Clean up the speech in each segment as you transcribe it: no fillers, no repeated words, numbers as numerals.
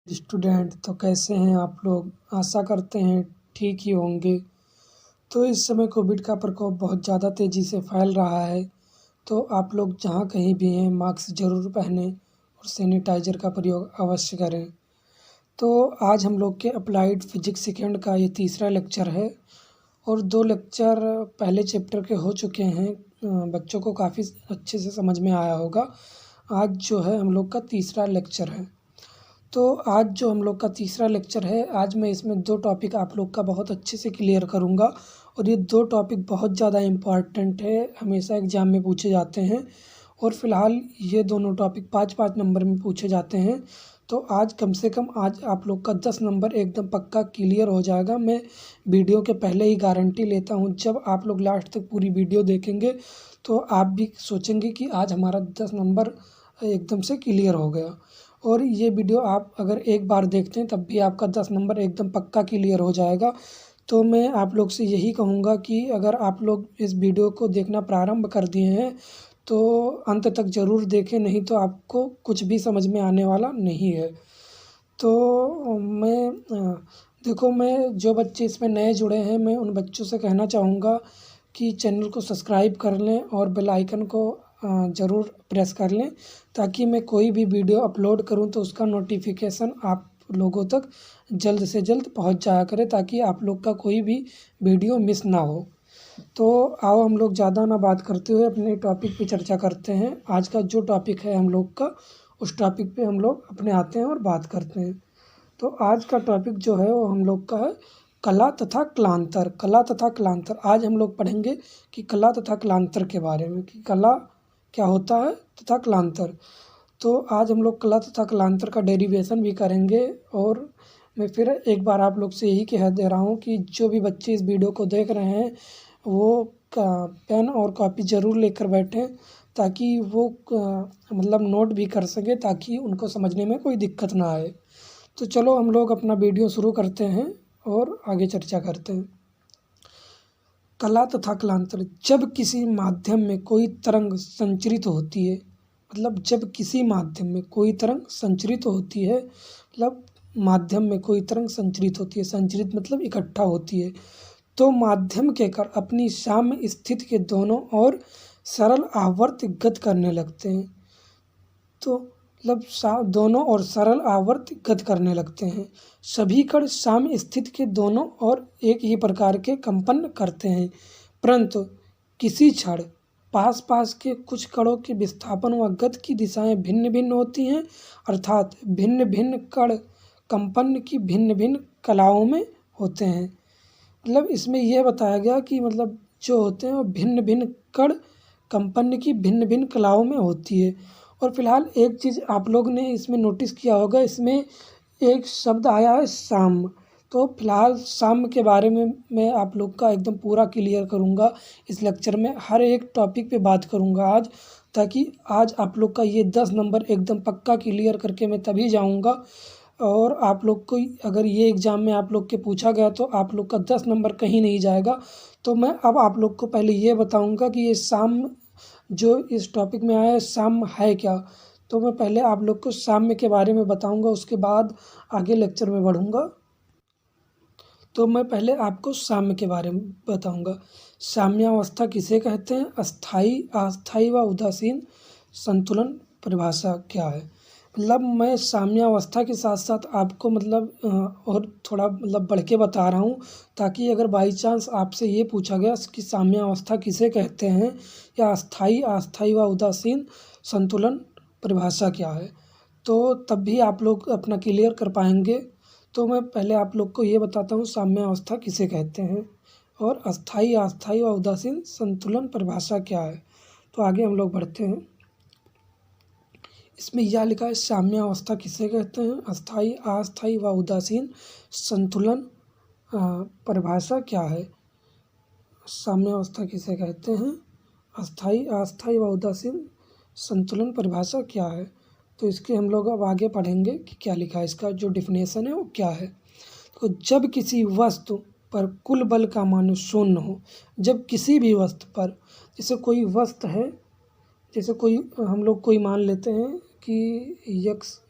Student तो कैसे हैं आप लोग? आशा करते हैं ठीक ही होंगे। तो इस समय कोविड का प्रकोप बहुत ज़्यादा तेज़ी से फैल रहा है, तो आप लोग जहाँ कहीं भी हैं मास्क ज़रूर पहनें और सैनिटाइज़र का प्रयोग अवश्य करें। तो आज हम लोग के अप्लाइड फ़िज़िक्स सेकंड का ये तीसरा लेक्चर है और 2 लेक्चर पहले चैप्टर के हो चुके हैं। बच्चों को काफ़ी अच्छे से समझ में आया होगा। आज जो है हम लोग का तीसरा लेक्चर है। तो आज जो हम लोग का तीसरा लेक्चर है, आज मैं इसमें 2 टॉपिक आप लोग का बहुत अच्छे से क्लियर करूँगा और ये 2 टॉपिक बहुत ज़्यादा इम्पॉर्टेंट है, हमेशा एग्ज़ाम में पूछे जाते हैं और फ़िलहाल ये दोनों टॉपिक 5-5 नंबर में पूछे जाते हैं। तो आज कम से कम आज आप लोग का 10 नंबर एकदम पक्का क्लियर हो जाएगा। मैं वीडियो के पहले ही गारंटी लेता हूँ, जब आप लोग लास्ट तक पूरी वीडियो देखेंगे तो आप भी सोचेंगे कि आज हमारा 10 नंबर एकदम से क्लियर हो गया। और ये वीडियो आप अगर एक बार देखते हैं तब भी आपका 10 नंबर एकदम पक्का क्लियर हो जाएगा। तो मैं आप लोग से यही कहूँगा कि अगर आप लोग इस वीडियो को देखना प्रारंभ कर दिए हैं तो अंत तक ज़रूर देखें, नहीं तो आपको कुछ भी समझ में आने वाला नहीं है। तो देखो, मैं जो बच्चे इसमें नए जुड़े हैं मैं उन बच्चों से कहना चाहूँगा कि चैनल को सब्सक्राइब कर लें और बेल आइकन को ज़रूर प्रेस कर लें, ताकि मैं कोई भी वीडियो अपलोड करूं तो उसका नोटिफिकेशन आप लोगों तक जल्द से जल्द पहुंच जाया करे, ताकि आप लोग का कोई भी वीडियो मिस ना हो। तो आओ हम लोग ज़्यादा ना बात करते हुए अपने टॉपिक पे चर्चा करते हैं। आज का जो टॉपिक है हम लोग का, उस टॉपिक पे हम लोग अपने आते हैं और बात करते हैं। तो आज का टॉपिक जो है वो हम लोग का है कला तथा कलांतर। कला तथा कलांतर आज हम लोग पढ़ेंगे कि कला तथा कलांतर के बारे में, कि कला क्या होता है तथा कलांतर। तो आज हम लोग कला तथा कलांतर का डेरिवेशन भी करेंगे। और मैं फिर एक बार आप लोग से यही कह दे रहा हूँ कि जो भी बच्चे इस वीडियो को देख रहे हैं वो पेन और कॉपी ज़रूर लेकर बैठें, ताकि वो मतलब नोट भी कर सकें, ताकि उनको समझने में कोई दिक्कत ना आए। तो चलो हम लोग अपना वीडियो शुरू करते हैं और आगे चर्चा करते हैं। कला तथा कलांतर। जब किसी माध्यम में कोई तरंग संचरित होती है, मतलब जब किसी माध्यम में कोई तरंग संचरित होती है, मतलब माध्यम में कोई तरंग संचरित होती है, संचरित मतलब इकट्ठा होती है, तो माध्यम के कण अपनी साम्य स्थिति के दोनों ओर सरल आवर्त गत करने लगते हैं। तो मतलब दोनों ओर सरल आवर्त गत करने लगते हैं। सभी कण साम्य स्थिति के दोनों ओर एक ही प्रकार के कंपन करते हैं, परंतु किसी क्षण पास पास के कुछ कणों के विस्थापन व गति की दिशाएं भिन्न भिन्न होती हैं, अर्थात भिन्न भिन्न कण कंपन की भिन्न भिन्न कलाओं में होते हैं। मतलब इसमें यह बताया गया कि मतलब जो होते हैं वो भिन्न भिन्न कण कंपन की भिन्न भिन्न कलाओं में होती है। और फिलहाल एक चीज़ आप लोग ने इसमें नोटिस किया होगा, इसमें एक शब्द आया है साम्य। तो फिलहाल साम्य के बारे में मैं आप लोग का एकदम पूरा क्लियर करूँगा इस लेक्चर में, हर एक टॉपिक पे बात करूँगा आज, ताकि आज आप लोग का ये 10 नंबर एकदम पक्का क्लियर करके मैं तभी जाऊँगा। और आप लोग को अगर ये एग्ज़ाम में आप लोग के पूछा गया तो आप लोग का 10 नंबर कहीं नहीं जाएगा। तो मैं अब आप लोग को पहले ये बताऊँगा कि ये साम्य जो इस टॉपिक में आया है साम्य है क्या। तो मैं पहले आप लोग को साम्य के बारे में बताऊँगा, उसके बाद आगे लेक्चर में बढ़ूँगा। तो मैं पहले आपको साम्य के बारे में बताऊँगा। साम्यावस्था किसे कहते हैं, अस्थाई अस्थाई व उदासीन संतुलन परिभाषा क्या है। मतलब मैं साम्यावस्था के साथ साथ आपको मतलब और थोड़ा मतलब बढ़ के बता रहा हूँ, ताकि अगर बाई चांस आपसे ये पूछा गया कि साम्यावस्था किसे कहते हैं या अस्थाई अस्थाई व उदासीन संतुलन परिभाषा क्या है, तो तब भी आप लोग अपना क्लियर कर पाएंगे। तो मैं पहले आप लोग को ये बताता हूँ साम्यावस्था किसे कहते हैं और अस्थाई अस्थाई व उदासीन संतुलन परिभाषा क्या है। तो आगे हम लोग बढ़ते हैं। इसमें यह लिखा है साम्यावस्था किसे कहते हैं, अस्थाई अस्थाई व उदासीन संतुलन परिभाषा क्या है। साम्यावस्था किसे कहते हैं, अस्थाई अस्थाई व उदासीन संतुलन परिभाषा क्या है। तो इसके हम लोग अब आगे पढ़ेंगे कि क्या लिखा है, इसका जो डिफिनेशन है वो क्या है। तो जब किसी वस्तु पर कुल बल का मान शून्य हो, जब किसी भी वस्तु पर, जैसे कोई वस्तु है, जैसे कोई हम लोग कोई मान लेते हैं कि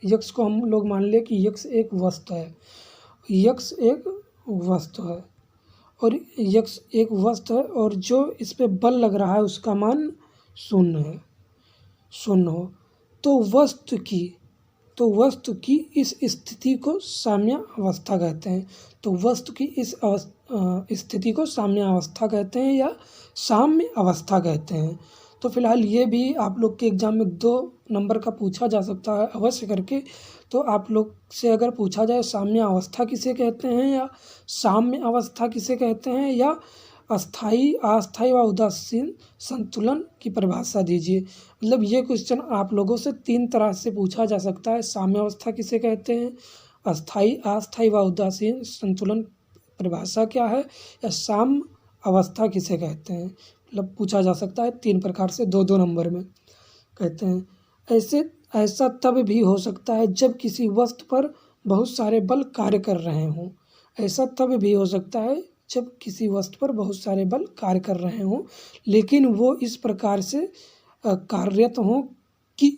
यक्स को हम लोग मान लें कि यक्स एक वस्तु है, यक्स एक वस्तु है और यक्स एक वस्तु है और जो इस पे बल लग रहा है उसका मान शून्य है, शून्य हो तो वस्तु की इस स्थिति को साम्य अवस्था कहते हैं। तो वस्तु की इस स्थिति को साम्य अवस्था कहते हैं या साम्य अवस्था कहते हैं। तो फिलहाल ये भी आप लोग के एग्जाम में 2 नंबर का पूछा जा सकता है अवश्य करके। तो आप लोग से अगर पूछा जाए साम्य अवस्था किसे कहते हैं या साम्य अवस्था किसे कहते हैं या अस्थाई, अस्थाई व उदासीन संतुलन की परिभाषा दीजिए। मतलब ये क्वेश्चन आप लोगों से 3 तरह से पूछा जा सकता है। साम्य अवस्था किसे कहते हैं, अस्थाई, अस्थाई व उदासीन संतुलन परिभाषा क्या है, या साम्य अवस्था किसे कहते हैं। मतलब पूछा जा सकता है 3 प्रकार से 2-2 नंबर में कहते हैं। ऐसा तब भी हो सकता है जब किसी वस्तु पर बहुत सारे बल कार्य कर रहे हों। ऐसा तब भी हो सकता है जब किसी वस्तु पर बहुत सारे बल कार्य कर रहे हों, लेकिन वो इस प्रकार से कार्यरत हों कि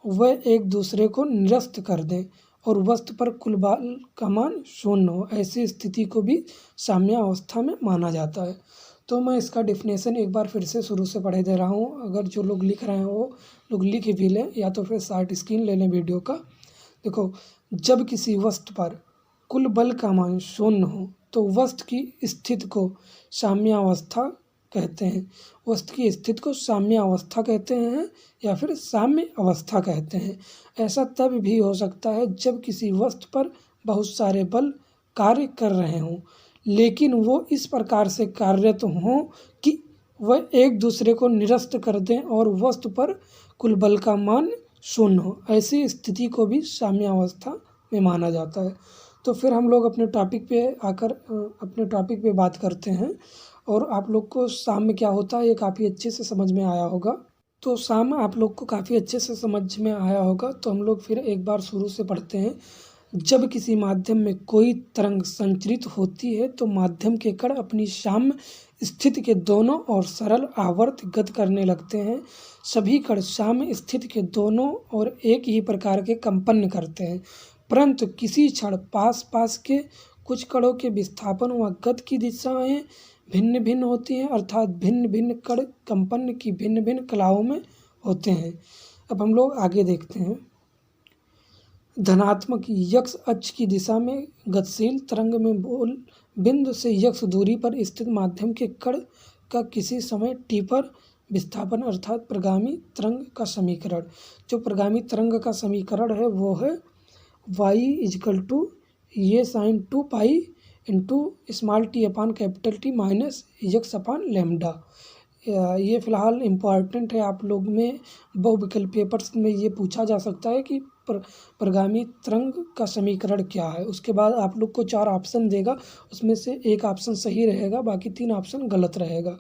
वह एक दूसरे को निरस्त कर दें और वस्तु पर कुल बल का मान शून्य हो। ऐसी स्थिति को भी साम्य अवस्था में माना जाता है। तो मैं इसका डेफिनेशन एक बार फिर से शुरू से पढ़े दे रहा हूँ। अगर जो लोग लिख रहे हैं वो लोग लिख भी लें या तो फिर शार्ट स्क्रीन ले लें वीडियो का। देखो, जब किसी वस्तु पर कुल बल का मान शून्य हो तो वस्तु की स्थिति को साम्य अवस्था कहते हैं। वस्तु की स्थिति को साम्य अवस्था कहते हैं या फिर साम्य अवस्था कहते हैं। ऐसा तब भी हो सकता है जब किसी वस्तु पर बहुत सारे बल कार्य कर रहे हों, लेकिन वो इस प्रकार से कार्यरत हों कि वह एक दूसरे को निरस्त कर दें और वस्तु पर कुल बल का मान शून्य हो। ऐसी स्थिति को भी साम्य अवस्था में माना जाता है। तो फिर हम लोग अपने टॉपिक पे बात करते हैं और आप लोग को साम्य क्या होता है ये काफ़ी अच्छे से समझ में आया होगा। तो साम्य आप लोग को काफ़ी अच्छे से समझ में आया होगा। तो हम लोग फिर एक बार शुरू से पढ़ते हैं। जब किसी माध्यम में कोई तरंग संचरित होती है तो माध्यम के कण अपनी साम्य स्थिति के दोनों ओर सरल आवर्त गत करने लगते हैं। सभी कण साम्य स्थिति के दोनों ओर एक ही प्रकार के कंपन करते हैं, परंतु किसी क्षण पास के कुछ कणों के विस्थापन व गति की दिशाएं भिन्न भिन्न होती हैं, अर्थात भिन्न भिन्न कण कंपन की भिन्न भिन्न कलाओं में होते हैं। अब हम लोग आगे देखते हैं। धनात्मक यक्स अक्ष की दिशा में गतिशील तरंग में मूल बिंदु से यक्स दूरी पर स्थित माध्यम के कण का किसी समय टी पर विस्थापन अर्थात प्रगामी तरंग का समीकरण। जो प्रगामी तरंग का समीकरण है वो है y = ये sine 2 pi into small T upon capital T minus x upon lambda. ये फ़िलहाल इम्पॉर्टेंट है। आप लोग में बहुविकल्प पेपर्स में ये पूछा जा सकता है कि प्रगामी तरंग का समीकरण क्या है। उसके बाद आप लोग को 4 ऑप्शन देगा, उसमें से एक ऑप्शन सही रहेगा, बाकी 3 ऑप्शन गलत रहेगा।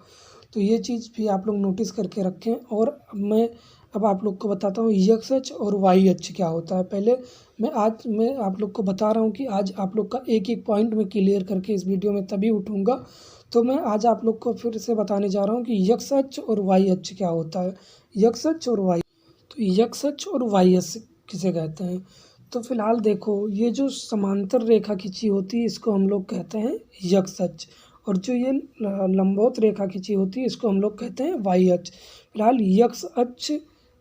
तो ये चीज़ भी आप लोग नोटिस करके रखें। और मैं अब आप लोग को बताता हूँ यक्स अक्ष और वाई अक्ष क्या होता है। पहले मैं आप लोग को बता रहा हूँ कि आज आप लोग का एक पॉइंट में क्लियर करके इस वीडियो में तभी उठूँगा। तो मैं आज आप लोग को फिर से बताने जा रहा हूँ कि यक्स अक्ष और वाई अक्ष क्या होता है। यक्स अक्ष और वाई, तो यक्स अक्ष और वाई अक्ष किसे कहते हैं। तो फिलहाल देखो, ये जो समांतर रेखा खींची होती है इसको हम लोग कहते हैं यक्स अक्ष, और जो ये लंबवत रेखा खींची होती है इसको हम लोग कहते हैं वाई अक्ष। फिलहाल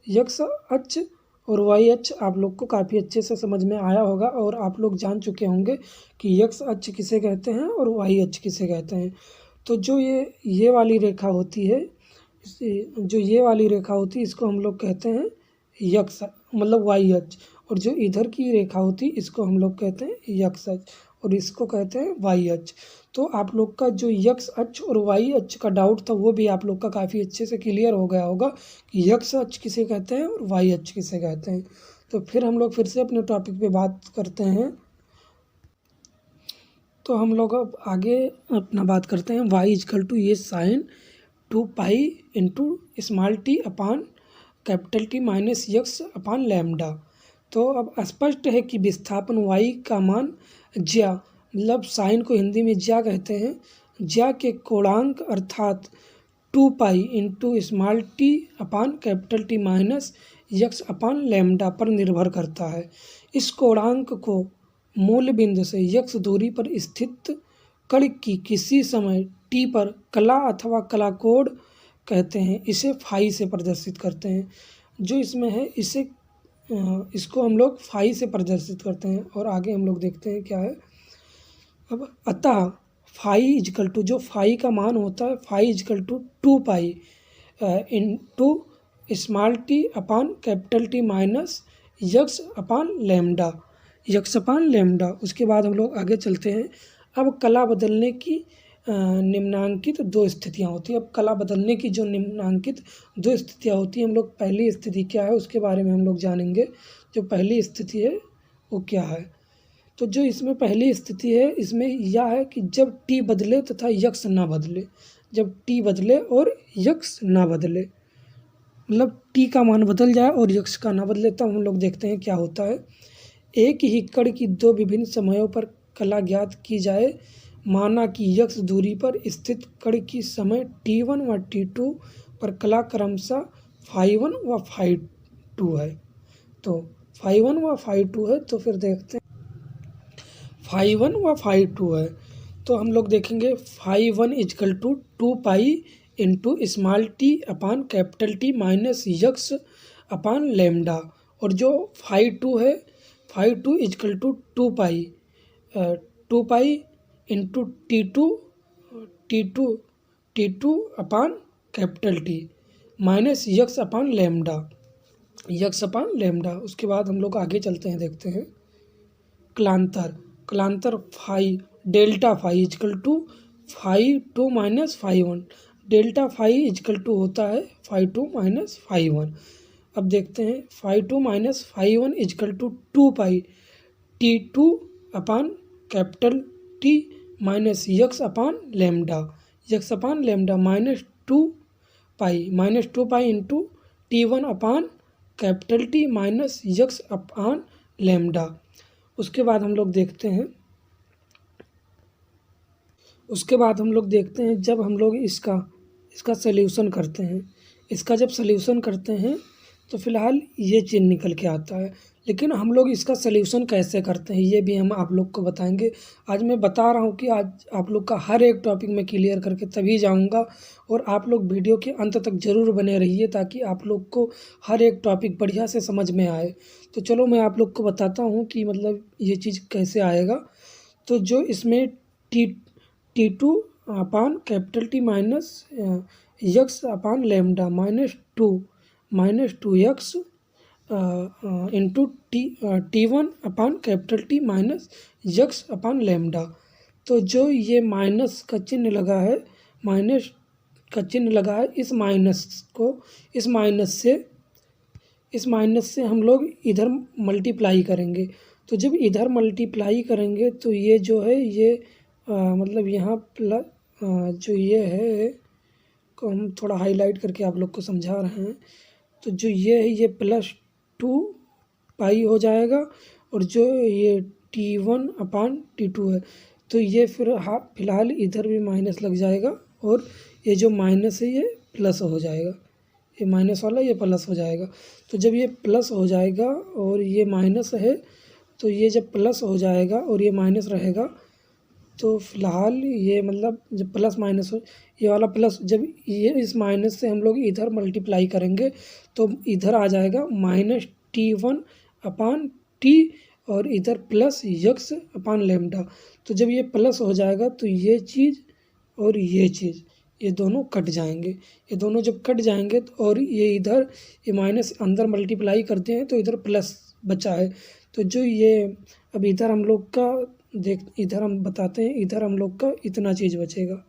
यक्स अक्ष और वाई अक्ष आप लोग को काफ़ी अच्छे से समझ में आया होगा और आप लोग जान चुके होंगे कि यक्स अक्ष किसे कहते हैं और वाई अक्ष किसे कहते हैं। तो जो ये वाली रेखा होती है, इसको हम लोग कहते हैं यक्स मतलब वाई अक्ष, और जो इधर की रेखा होती है इसको हम लोग कहते हैं यक्स अक्ष और इसको कहते हैं वाई अक्ष। तो आप लोग का जो यक्स अक्ष और वाई अक्ष का डाउट था वो भी आप लोग का काफ़ी अच्छे से क्लियर हो गया होगा कि यक्स अक्ष किसे कहते हैं और वाई अक्ष किसे कहते हैं। तो फिर हम लोग फिर से अपने टॉपिक पे बात करते हैं। तो हम लोग अब आगे अपना बात करते हैं। y = ये sine 2 pi into small T upon capital T minus x upon lambda. तो अब स्पष्ट है कि विस्थापन y का मान ज्या, मतलब साइन को हिंदी में ज्या कहते हैं, ज्या के कोणांक अर्थात 2 pi into small T upon capital T minus x upon lambda पर निर्भर करता है। इस कोणांक को मूल बिंदु से यक्स दूरी पर स्थित कण की किसी समय टी पर कला अथवा कला कोण कहते हैं, इसे फाई से प्रदर्शित करते हैं। जो इसमें है इसको हम लोग फाई से प्रदर्शित करते हैं। और आगे हम लोग देखते हैं क्या है। अब अतः फाई इजकल टू, जो फाई का मान होता है phi is equal to 2 pi into small T upon capital T minus x upon lambda, x upon lambda. उसके बाद हम लोग आगे चलते हैं। अब कला बदलने की निम्नांकित 2 स्थितियाँ होती हैं। अब कला बदलने की जो निम्नांकित 2 स्थितियाँ होती हैं, हम लोग पहली स्थिति क्या है उसके बारे में हम लोग जानेंगे। जो पहली स्थिति है वो क्या है। तो जो इसमें पहली स्थिति है इसमें यह है कि जब टी बदले तथा यक्स ना बदले, जब टी बदले और यक्स ना बदले, मतलब टी का मान बदल जाए और यक्स का ना बदले, तब हम लोग देखते हैं क्या होता है। एक ही कण की 2 विभिन्न समयों पर कला ज्ञात की जाए। माना कि यक्स दूरी पर स्थित कण की समय t1 व t2 पर कला क्रमशः φ1 व φ2 है। तो φ1 व φ2 है, तो फिर देखते हैं φ1 व φ2 है। तो हम लोग देखेंगे φ1 is equal to 2 pi into small T upon capital T minus x upon lambda. और जो φ2 है φ2 is equal to 2 pi into T two upon capital T minus x upon lambda. उसके बाद हम लोग आगे चलते हैं, देखते हैं कलांतर phi delta phi is equal to φ2 minus φ1। Delta phi is equal to होता है φ2 माइनस φ1। अब देखते हैं φ2 minus φ1 is equal to 2 pi t2 upon capital T minus x upon lambda minus 2 pi into t1 upon capital T minus x upon lambda. उसके बाद हम लोग देखते हैं जब हम लोग इसका सल्यूशन करते हैं, इसका जब सल्यूशन करते हैं तो फिलहाल ये चीज़ निकल के आता है। लेकिन हम लोग इसका सल्यूशन कैसे करते हैं ये भी हम आप लोग को बताएंगे। आज मैं बता रहा हूँ कि आज आप लोग का हर एक टॉपिक मैं क्लियर करके तभी जाऊँगा। और आप लोग वीडियो के अंत तक ज़रूर बने रहिए ताकि आप लोग को हर एक टॉपिक बढ़िया से समझ में आए। तो चलो मैं आप लोग को बताता हूँ कि मतलब ये चीज़ कैसे आएगा। तो जो इसमें t2 upon capital T minus x upon lambda minus 2x into t1 upon capital T minus x upon lambda. तो जो ये माइनस का चिन्ह लगा है, इस माइनस से हम लोग इधर मल्टीप्लाई करेंगे। तो जब इधर मल्टीप्लाई करेंगे तो ये जो है ये मतलब यहाँ प्लस जो ये है को हम थोड़ा हाईलाइट करके आप लोग को समझा रहे हैं। तो जो ये है ये +2 पाई हो जाएगा और जो ये t1 अपान t2 है तो ये फिर फिलहाल इधर भी माइनस लग जाएगा और ये जो माइनस है ये प्लस हो जाएगा, ये माइनस वाला ये प्लस हो जाएगा। तो जब ये प्लस हो जाएगा और ये माइनस है तो ये जब प्लस हो जाएगा और ये माइनस रहेगा तो फिलहाल ये मतलब जब प्लस माइनस हो ये वाला प्लस, जब ये इस माइनस से हम लोग इधर मल्टीप्लाई करेंगे तो इधर आ जाएगा माइनस t1 अपान टी और इधर प्लस यक्स अपान लैम्डा। तो जब ये प्लस हो जाएगा तो ये चीज़ और ये चीज़ ये दोनों कट जाएंगे। ये दोनों जब कट जाएंगे तो और ये इधर ये माइनस अंदर मल्टीप्लाई करते हैं तो इधर प्लस बचा है। तो जो ये अब इधर हम लोग का इधर हम बताते हैं, इधर हम लोग का इतना चीज़ बचेगा,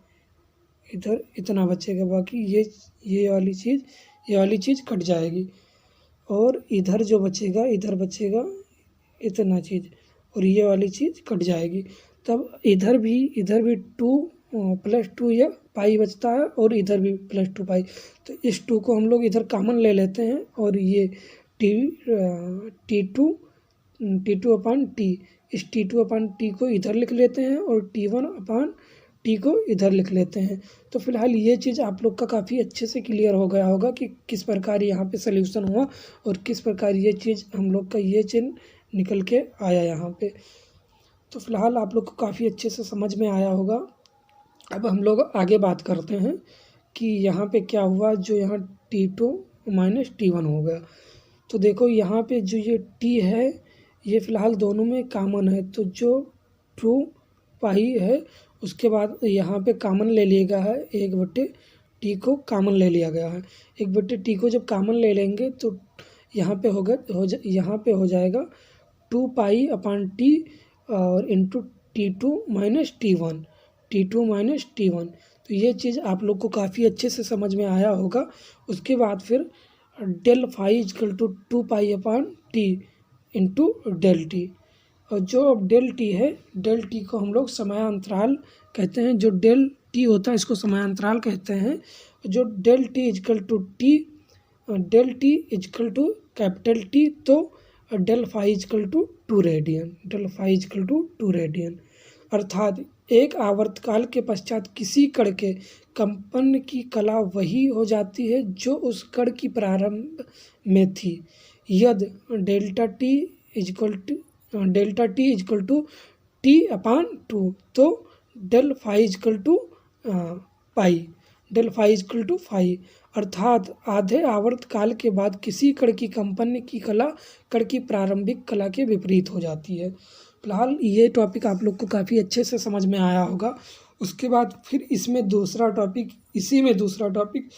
इधर इतना बचेगा, बाकी ये वाली चीज़ कट जाएगी और इधर जो बचेगा इधर बचेगा इतना चीज़ और ये वाली चीज़ कट जाएगी। तब इधर भी 2 + 2 या पाई बचता है और इधर भी +2 पाई। तो इस 2 को हम लोग इधर कॉमन ले लेते हैं और ये t2 अपान टी, इस t2 अपान टी को इधर लिख लेते हैं और t1 अपान टी को इधर लिख लेते हैं। तो फिलहाल ये चीज़ आप लोग का काफ़ी अच्छे से क्लियर हो गया होगा कि किस प्रकार यहाँ पे सॉल्यूशन हुआ और किस प्रकार ये चीज़ हम लोग का ये चिन्ह निकल के आया यहाँ पे। तो फिलहाल आप लोग को काफ़ी अच्छे से समझ में आया होगा। अब हम लोग आगे बात करते हैं कि यहाँ पे क्या हुआ, जो यहाँ T2 माइनस T1 हो गया। तो देखो यहाँ पे जो ये T है ये फ़िलहाल दोनों में कॉमन है, तो जो 2 पाई है उसके बाद यहाँ पे कॉमन ले लिया गया है, 1/T को कॉमन ले लिया गया है। 1/T को जब कॉमन ले लेंगे तो यहाँ पे यहाँ पे हो जाएगा 2 पाई अपॉन T और into T2 minus T1, T2 minus T1। तो ये चीज़ आप लोग को काफ़ी अच्छे से समझ में आया होगा। उसके बाद फिर del phi is equal to 2 pi upon T into del T. और जो डेल टी है, डेल टी को हम लोग समयांतराल कहते हैं। जो डेल टी होता है इसको समयांतराल कहते हैं। जो del T is equal to T, del T is equal to capital T, तो del phi is equal to 2 radian, del phi is equal to 2 radian. अर्थात एक आवर्तकाल के पश्चात किसी कण के कंपन की कला वही हो जाती है जो उस कण की प्रारंभ में थी। यदि delta T is equal to T upon 2, तो del phi is equal to pi, del phi is equal to phi. अर्थात आधे आवर्त काल के बाद किसी कण की कंपन की कला कण की प्रारंभिक कला के विपरीत हो जाती है। फिलहाल ये टॉपिक आप लोग को काफ़ी अच्छे से समझ में आया होगा। उसके बाद फिर इसमें दूसरा टॉपिक, इसी में दूसरा टॉपिक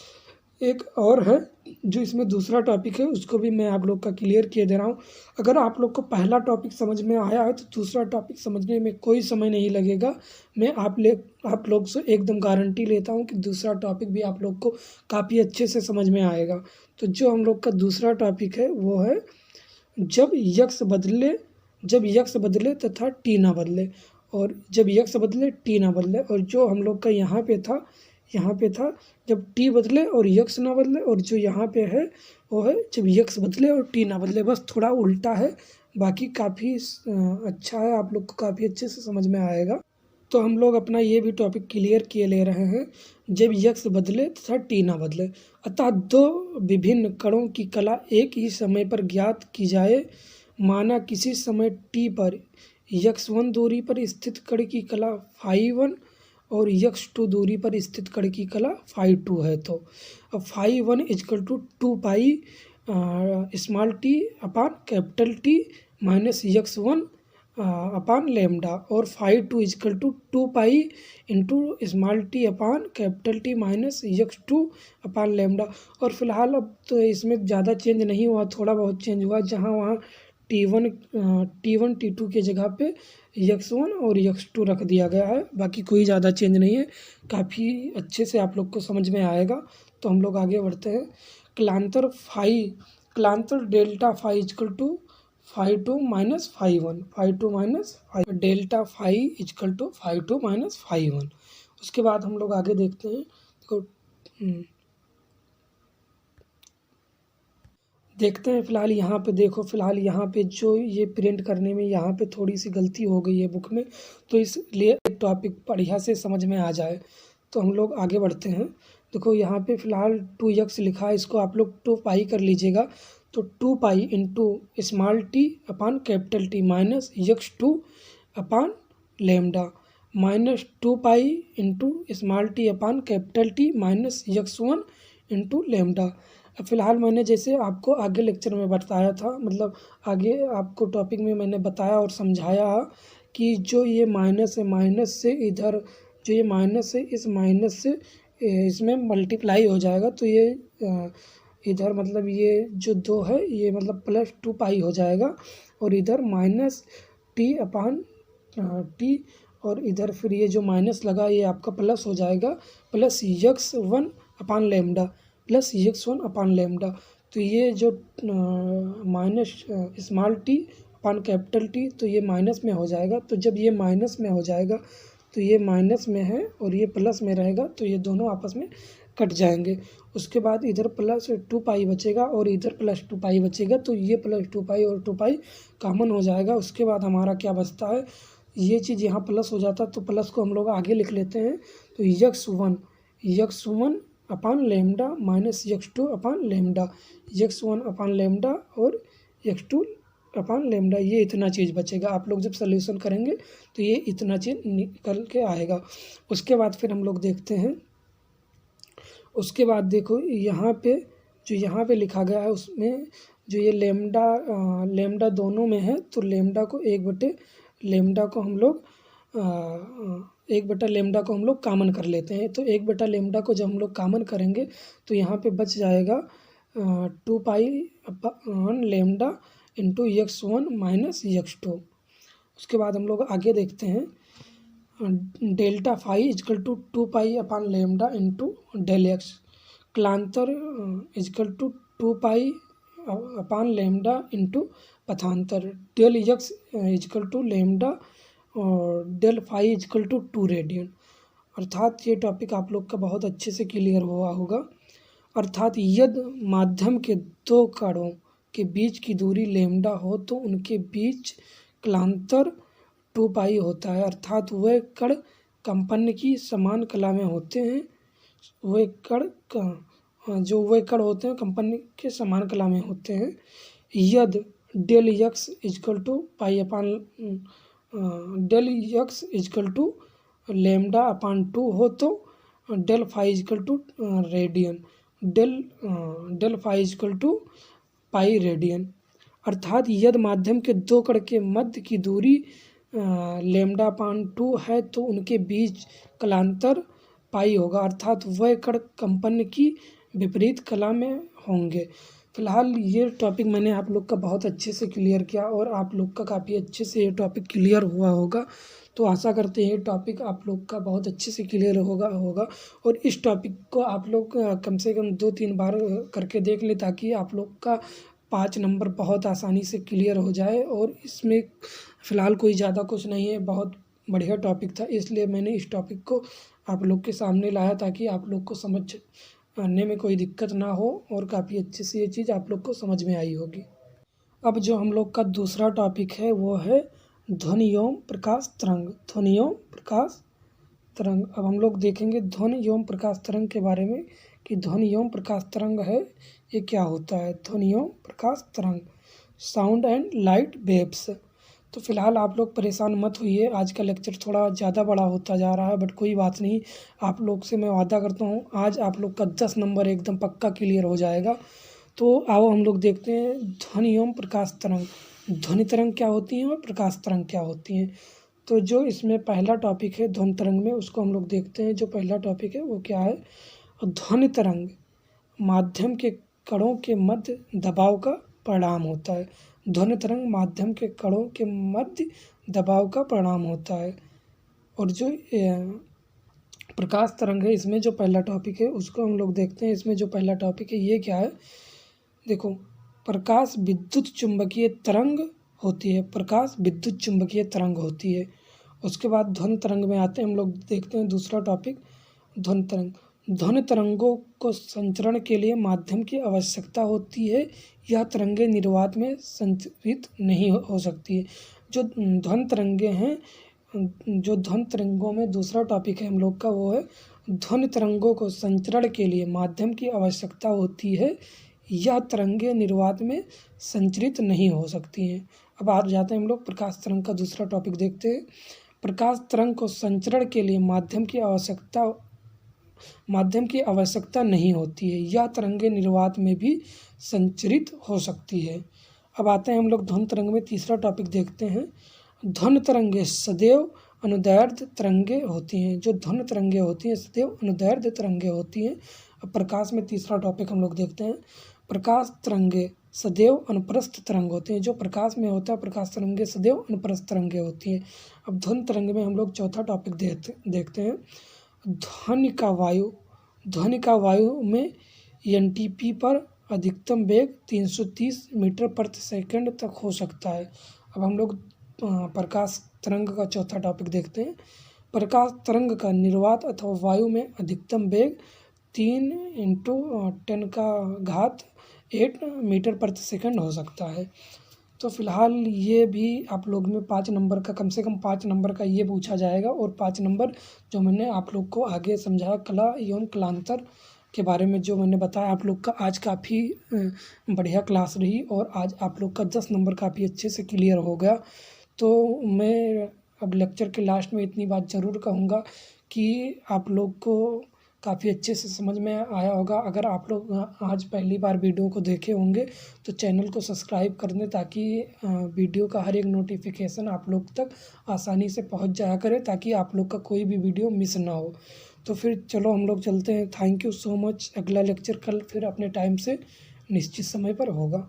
एक और है, जो इसमें दूसरा टॉपिक है उसको भी मैं आप लोग का क्लियर किए दे रहा हूँ। अगर आप लोग को पहला टॉपिक समझ में आया है तो दूसरा टॉपिक समझने में कोई समय नहीं लगेगा। मैं आप लोग से एकदम गारंटी लेता हूँ कि दूसरा टॉपिक भी आप लोग को काफ़ी अच्छे से समझ में आएगा। तो जो हम लोग का दूसरा टॉपिक है वो है जब यक्स बदले तथा टी ना बदले, और जब यक्स बदले टी ना बदले। और जो हम लोग का यहाँ पे था जब टी बदले और यक्स ना बदले, और जो यहाँ पे है वो है जब यक्स बदले और टी ना बदले। बस थोड़ा उल्टा है, बाकी काफ़ी अच्छा है, आप लोग को काफ़ी अच्छे से समझ में आएगा। तो हम लोग अपना ये भी टॉपिक क्लियर किए ले रहे हैं, जब यक्स बदले तथा टी ना बदले। अतः दो विभिन्न कणों की कला एक ही समय पर ज्ञात की जाए। माना किसी समय टी पर x1 दूरी पर स्थित कण की कला φ1 और x2 दूरी पर स्थित कण की कला φ2 है। तो अब φ1 is equal to 2 pi small T upon capital T minus x1 upon lambda, और φ2 is equal to 2 pi into small T upon capital T minus x2 upon lambda. और फिलहाल अब तो इसमें ज़्यादा चेंज नहीं हुआ, थोड़ा बहुत चेंज हुआ, जहाँ वहाँ T1 T2 के जगह पे x1 और x2 रख दिया गया है। बाकी कोई ज़्यादा चेंज नहीं है, काफ़ी अच्छे से आप लोग को समझ में आएगा। तो हम लोग आगे बढ़ते हैं। कलांतर delta phi is equal to φ2 minus φ1, delta phi is equal to φ2 minus φ1। उसके बाद हम लोग आगे देखते हैं। देखते हैं फिलहाल यहाँ पे देखो, फिलहाल यहाँ पे जो ये प्रिंट करने में यहाँ पे थोड़ी सी गलती हो गई है बुक में, तो इसलिए टॉपिक बढ़िया से समझ में आ जाए। तो हम लोग आगे बढ़ते हैं। देखो यहाँ पे फिलहाल 2x लिखा है, इसको आप लोग 2 पाई कर लीजिएगा। तो 2 pi into small T upon capital T minus x2 upon lambda, minus 2 pi into small T upon capital T minus x1 into lambda. फिलहाल मैंने जैसे आपको आगे लेक्चर में बताया था, मतलब आगे आपको टॉपिक में मैंने बताया और समझाया कि जो ये माइनस है, माइनस से इधर जो ये माइनस है, इस माइनस से इसमें मल्टीप्लाई हो जाएगा। तो ये इधर मतलब ये जो 2 है ये मतलब प्लस 2 पाई हो जाएगा, और इधर माइनस टी अपान टी, और इधर फिर ये जो माइनस लगा ये आपका प्लस हो जाएगा, plus x1 upon lambda, plus x1 upon lambda. तो ये जो minus small T upon capital T, तो ये माइनस में हो जाएगा। तो जब ये माइनस में हो जाएगा तो ये माइनस में है और ये प्लस में रहेगा, तो ये दोनों आपस में कट जाएंगे। उसके बाद इधर प्लस 2 पाई बचेगा और इधर प्लस 2 पाई बचेगा, तो ये प्लस 2 पाई और 2 पाई कॉमन हो जाएगा। उसके बाद हमारा क्या बचता है, ये चीज़ यहाँ प्लस हो जाता तो प्लस को हम लोग आगे लिख लेते हैं। तो x1 upon lambda minus x2 upon lambda, x1 upon lambda और x2 अपान लेमडा, ये इतना चीज़ बचेगा। आप लोग जब सॉल्यूशन करेंगे तो ये इतना चीज़ निकल के आएगा। उसके बाद फिर हम लोग देखते हैं, उसके बाद देखो यहाँ पे जो यहाँ पे लिखा गया है उसमें जो ये लेमडा दोनों में है, तो लेमडा को 1/लेमडा को हम लोग 1/लेमडा को हम लोग कामन कर लेते हैं। तो 1/लेमडा को जब हम लोग कामन करेंगे तो यहाँ पे बच जाएगा 2 पाई lambda into x1 minus x2। उसके बाद हम लोग आगे देखते हैं, delta phi is equal to 2 pi upon lambda into del x, कलांतर is equal to 2 pi upon lambda into पथांतर, del x is equal to lambda और del phi is equal to 2 radian. अर्थात ये टॉपिक आप लोग का बहुत अच्छे से क्लियर हुआ होगा। अर्थात यदि माध्यम के दो कणों के बीच की दूरी लेमडा हो तो उनके बीच कलांतर 2 पाई होता है। अर्थात वह कण कंपन की समान कला में होते हैं, वह कण होते हैं कंपन के समान कला में होते हैं। यदि del x is equal to pi upon del x is equal to lambda upon 2 हो तो del phi is equal to radian, del phi is equal to pi radian. अर्थात यदि माध्यम के दो कण के मध्य की दूरी लेमडा अपान 2 है तो उनके बीच कलांतर पाई होगा। अर्थात वह कण कंपन की विपरीत कला में होंगे। फिलहाल ये टॉपिक मैंने आप लोग का बहुत अच्छे से क्लियर किया और आप लोग का काफ़ी अच्छे से ये टॉपिक क्लियर हुआ होगा। तो आशा करते हैं ये टॉपिक आप लोग का बहुत अच्छे से क्लियर होगा और इस टॉपिक को आप लोग कम से कम 2-3 बार करके देख लें ताकि आप लोग का 5 नंबर बहुत आसानी से क्लियर हो जाए। और इसमें फ़िलहाल कोई ज़्यादा कुछ नहीं है, बहुत बढ़िया टॉपिक था, इसलिए मैंने इस टॉपिक को आप लोग के सामने लाया ताकि आप लोग को समझने में कोई दिक्कत ना हो और काफ़ी अच्छे से ये चीज़ आप लोग को समझ में आई होगी। अब जो हम लोग का दूसरा टॉपिक है वो है ध्वनि एवं प्रकाश तरंग। ध्वनि एवं प्रकाश तरंग। अब हम लोग देखेंगे ध्वनि एवं प्रकाश तरंग के बारे में कि ध्वनि एवं प्रकाश तरंग है ये क्या होता है। ध्वनि एवं प्रकाश तरंग, साउंड एंड लाइट वेव्स। तो फिलहाल आप लोग परेशान मत होइए, आज का लेक्चर थोड़ा ज़्यादा बड़ा होता जा रहा है, बट कोई बात नहीं, आप लोग से मैं वादा करता हूँ आज आप लोग का 10 नंबर एकदम पक्का क्लियर हो जाएगा। तो आओ हम लोग देखते हैं ध्वनि एवं प्रकाश तरंग। ध्वनि तरंग क्या होती हैं और प्रकाश तरंग क्या होती हैं। तो जो इसमें पहला टॉपिक है ध्वनि तरंग में, उसको हम लोग देखते हैं। जो पहला टॉपिक है वो क्या है, ध्वनि तरंग माध्यम के कणों के मध्य दबाव का परिणाम होता है। ध्वनि तरंग माध्यम के कणों के मध्य दबाव का परिणाम होता है। और जो प्रकाश तरंग है इसमें जो पहला टॉपिक है उसको हम लोग देखते हैं। इसमें जो पहला टॉपिक है ये क्या है, देखो प्रकाश विद्युत चुंबकीय तरंग होती है। प्रकाश विद्युत चुंबकीय तरंग होती है। उसके बाद ध्वनि तरंग में आते हैं, हम लोग देखते हैं दूसरा टॉपिक ध्वनि तरंग। ध्वनि तरंगों को संचरण के लिए माध्यम की आवश्यकता होती है। यह तरंगें निर्वात में संचरित नहीं हो सकती है। जो ध्वनि तरंगें हैं, जो ध्वनि तरंगों में दूसरा टॉपिक है हम लोग का वो है ध्वनि तरंगों को संचरण के लिए माध्यम की आवश्यकता होती है। यह तरंगें निर्वात में संचरित नहीं हो सकती हैं। अब आ जाते हैं हम लोग प्रकाश तरंग का दूसरा टॉपिक देखते हैं। प्रकाश तरंग को संचरण के लिए माध्यम की आवश्यकता नहीं होती है। यह तरंगें निर्वात में भी संचरित हो सकती है। अब आते हैं हम लोग ध्वनि तरंग में तीसरा टॉपिक देखते हैं। ध्वनि तरंगें सदैव अनुदैर्ध्य तरंगें होती हैं। जो ध्वनि तरंगें होती हैं सदैव अनुदैर्ध्य तरंगें होती हैं। अब प्रकाश में तीसरा टॉपिक हम लोग देखते हैं। प्रकाश तरंगें सदैव अनुप्रस्थ तरंग होते हैं। जो प्रकाश में होता है प्रकाश तरंगें सदैव अनुप्रस्थ तरंगें होती हैं। अब ध्वनि तरंग में हम लोग चौथा टॉपिक देखते हैं ध्वनि का वायु में एनटीपी पर अधिकतम वेग 330 मीटर प्रति सेकंड तक हो सकता है। अब हम लोग प्रकाश तरंग का चौथा टॉपिक देखते हैं। प्रकाश तरंग का निर्वात अथवा वायु में अधिकतम वेग 3 × 10⁸ मीटर प्रति सेकंड हो सकता है। तो फ़िलहाल ये भी आप लोग में 5 नंबर का, कम से कम 5 नंबर का ये पूछा जाएगा, और 5 नंबर जो मैंने आप लोग को आगे समझाया कला एवं कलांतर के बारे में जो मैंने बताया आप लोग का, आज काफ़ी बढ़िया क्लास रही, और आज आप लोग का 10 नंबर काफ़ी अच्छे से क्लियर हो गया। तो मैं अब लेक्चर के लास्ट में इतनी बात ज़रूर कहूँगा कि आप लोग को काफ़ी अच्छे से समझ में आया होगा। अगर आप लोग आज पहली बार वीडियो को देखे होंगे तो चैनल को सब्सक्राइब कर दें, ताकि वीडियो का हर एक नोटिफिकेशन आप लोग तक आसानी से पहुंच जाया करे, ताकि आप लोग का कोई भी वीडियो मिस ना हो। तो फिर चलो हम लोग चलते हैं। Thank you so much. अगला लेक्चर कल फिर अपने टाइम से निश्चित समय पर होगा।